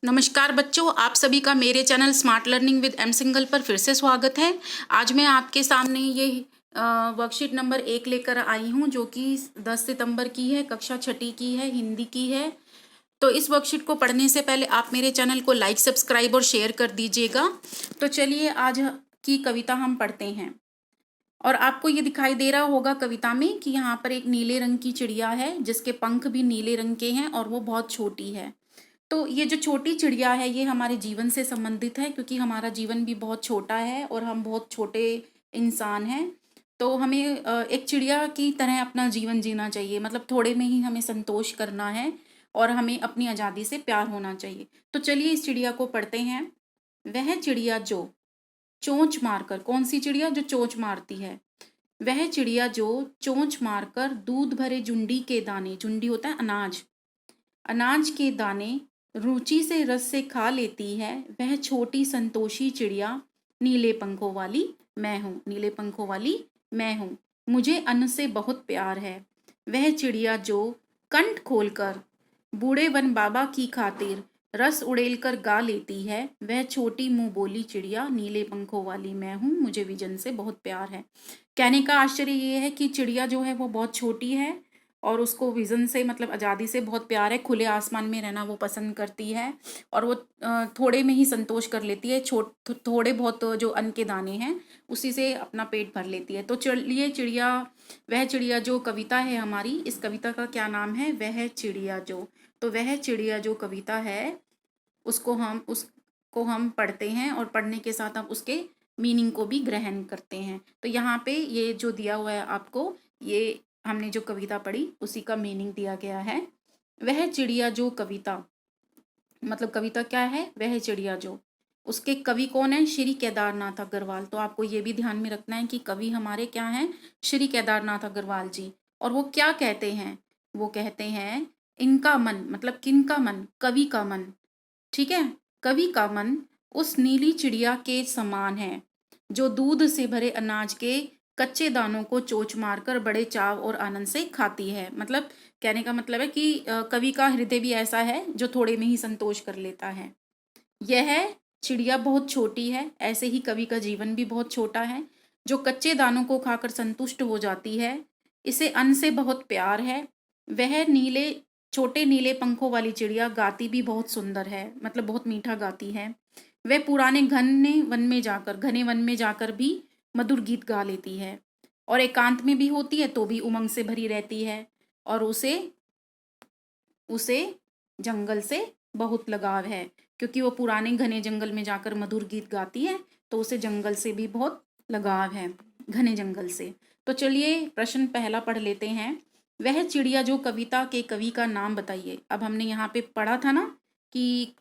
नमस्कार बच्चों, आप सभी का मेरे channel smart learning with am single पर फिर से स्वागत है। आज मैं आपके सामने ये वर्कशीट नंबर 1 लेकर आई हूँ, जो कि 10 सितंबर की है, कक्षा छठी की है, हिंदी की है। तो इस वर्कशीट को पढ़ने से पहले आप मेरे चैनल को लाइक, सब्सक्राइब और शेयर कर दीजिएगा। तो चलिए आज की कविता हम पढ़ते हैं। और आपको ये दिखाई दे रहा होगा कविता में कि यहाँ पर एक नीले रंग की चिड़िया है, जिसके पंख भी नीले रंग के हैं और वो बहुत छोटी है। तो ये जो छोटी चिड़िया है, ये हमारे जीवन से संबंधित है, क्योंकि हमारा जीवन भी बहुत छोटा है और हम बहुत छोटे इंसान हैं। तो हमें एक चिड़िया की तरह अपना जीवन जीना चाहिए, मतलब थोड़े में ही हमें संतोष करना है और हमें अपनी आज़ादी से प्यार होना चाहिए। तो चलिए इस चिड़िया को पढ़ते हैं। वह चिड़िया जो चोंच मारकर, कौन सी चिड़िया? जो चोंच मारती है। वह चिड़िया जो चोंच मारकर दूध भरे जुंडी के दाने, जुंडी होता है अनाज, अनाज के दाने रुचि से रस से खा लेती है, वह छोटी संतोषी चिड़िया नीले पंखों वाली मैं हूँ, नीले पंखों वाली मैं हूँ, मुझे अन्न से बहुत प्यार है। वह चिड़िया जो कंठ खोलकर बूढ़े वन बाबा की खातिर रस उड़ेल कर गा लेती है, वह छोटी मुंह बोली चिड़िया नीले पंखों वाली मैं हूँ, मुझे विजन से बहुत प्यार है। कहने का आश्चर्य ये है कि चिड़िया जो है वो बहुत छोटी है और उसको विजन से, मतलब आज़ादी से बहुत प्यार है। खुले आसमान में रहना वो पसंद करती है और वो थोड़े में ही संतोष कर लेती है। थोड़े बहुत जो अन्न के दाने हैं उसी से अपना पेट भर लेती है। तो चलिए चिड़िया, वह चिड़िया जो कविता है हमारी, इस कविता का क्या नाम है? वह चिड़िया जो। तो वह चिड़िया जो कविता है उसको हम पढ़ते हैं और पढ़ने के साथ हम उसके मीनिंग को भी ग्रहण करते हैं। तो यहाँ पे ये जो दिया हुआ है आपको, ये हमने जो कविता पढ़ी उसी का मीनिंग दिया गया है। वह चिड़िया जो कविता, मतलब कविता क्या है? वह चिड़िया जो। उसके कवि कौन है? श्री केदारनाथ अग्रवाल। तो आपको ये भी ध्यान में रखना है कि कवि हमारे क्या हैं? श्री केदारनाथ अग्रवाल जी। और वो क्या कहते हैं? वो कहते हैं इनका मन, मतलब किनका मन? कवि का मन। ठीक है, कवि का मन उस नीली चिड़िया के समान है जो दूध से भरे अनाज के कच्चे दानों को चोंच मारकर बड़े चाव और आनंद से खाती है। मतलब कहने का मतलब है कि कवि का हृदय भी ऐसा है जो थोड़े में ही संतोष कर लेता है। यह चिड़िया बहुत छोटी है, ऐसे ही कवि का जीवन भी बहुत छोटा है, जो कच्चे दानों को खाकर संतुष्ट हो जाती है। इसे अन्न से बहुत प्यार है। वह नीले, छोटे नीले पंखों वाली चिड़िया गाती भी बहुत सुंदर है, मतलब बहुत मीठा गाती है। वह पुराने घने वन में जाकर भी मधुर गीत गा लेती है और एकांत में भी होती है तो भी उमंग से भरी रहती है। और उसे उसे जंगल से बहुत लगाव है, क्योंकि वो पुराने घने जंगल में जाकर मधुर गीत गाती है, तो उसे जंगल से भी बहुत लगाव है, घने जंगल से। तो चलिए प्रश्न पहला पढ़ लेते हैं। वह चिड़िया जो कविता के कवि का नाम बताइए। अब हमने यहाँ पे पढ़ा था ना कि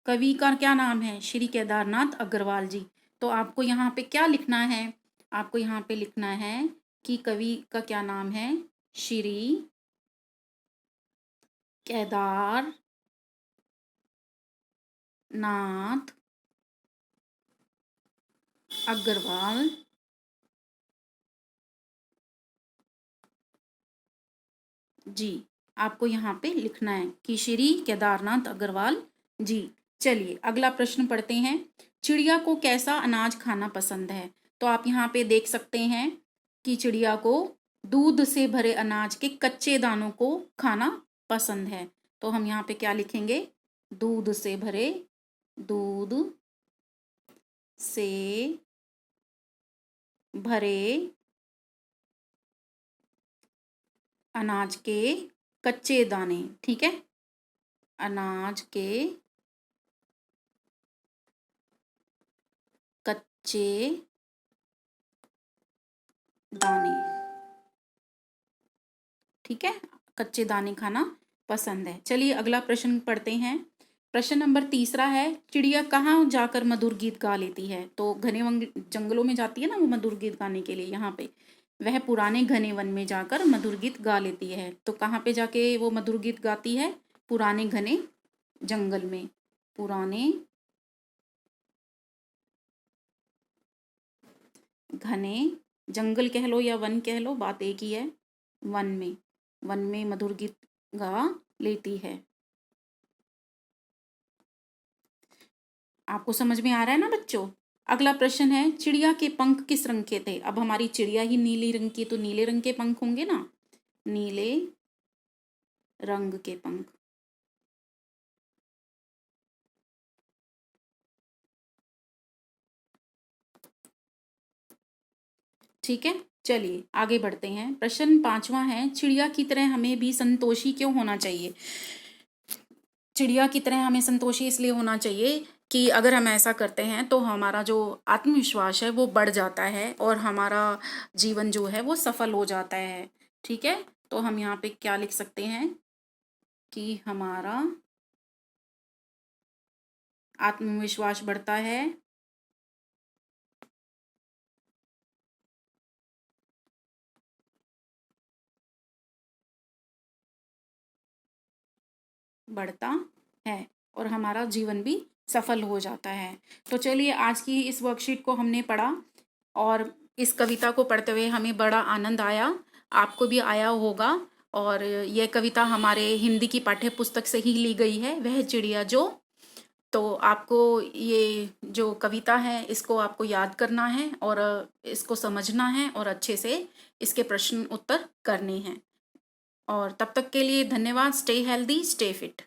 कवि का क्या नाम है? श्री केदारनाथ अग्रवाल जी। तो आपको यहाँ पे क्या लिखना है? आपको यहाँ पे लिखना है कि कवि का क्या नाम है? श्री केदार नाथ अग्रवाल जी। आपको यहाँ पे लिखना है कि श्री केदारनाथ अग्रवाल जी। चलिए अगला प्रश्न पढ़ते हैं। चिड़िया को कैसा अनाज खाना पसंद है? तो आप यहाँ पे देख सकते हैं कि चिड़िया को दूध से भरे अनाज के कच्चे दानों को खाना पसंद है। तो हम यहाँ पे क्या लिखेंगे? दूध से भरे, दूध से भरे अनाज के कच्चे दाने। ठीक है, अनाज के कच्चे दाने। ठीक है, कच्चे दाने खाना पसंद है। चलिए अगला प्रश्न पढ़ते हैं। प्रश्न नंबर तीसरा है, चिड़िया कहाँ जाकर मधुर गीत गा लेती है? तो घने जंगलों में जाती है ना वो मधुर गीत गाने के लिए। यहाँ पे वह पुराने घने वन में जाकर मधुर गीत गा लेती है। तो कहाँ पे जाके वो मधुर गीत गाती है? पुराने घने जंगल में। पुराने घने जंगल कह लो या वन कह लो, बात एक ही है। वन में मधुर गीत गा लेती है। आपको समझ में आ रहा है ना बच्चों? अगला प्रश्न है, चिड़िया के पंख किस रंग के थे? अब हमारी चिड़िया ही नीली रंग की, तो नीले रंग के पंख होंगे ना, नीले रंग के पंख। ठीक है, चलिए आगे बढ़ते हैं। प्रश्न 5वां है, चिड़िया की तरह हमें भी संतोषी क्यों होना चाहिए? चिड़िया की तरह हमें संतोषी इसलिए होना चाहिए कि अगर हम ऐसा करते हैं तो हमारा जो आत्मविश्वास है वो बढ़ जाता है और हमारा जीवन जो है वो सफल हो जाता है। ठीक है, तो हम यहाँ पे क्या लिख सकते हैं कि हमारा आत्मविश्वास बढ़ता है बढ़ता है और हमारा जीवन भी सफल हो जाता है। तो चलिए, आज की इस वर्कशीट को हमने पढ़ा और इस कविता को पढ़ते हुए हमें बड़ा आनंद आया, आपको भी आया होगा। और यह कविता हमारे हिंदी की पाठ्य पुस्तक से ही ली गई है, वह चिड़िया जो। तो आपको ये जो कविता है इसको आपको याद करना है और इसको समझना है और अच्छे से इसके प्रश्न उत्तर करने हैं। और तब तक के लिए धन्यवाद। Stay healthy, stay fit.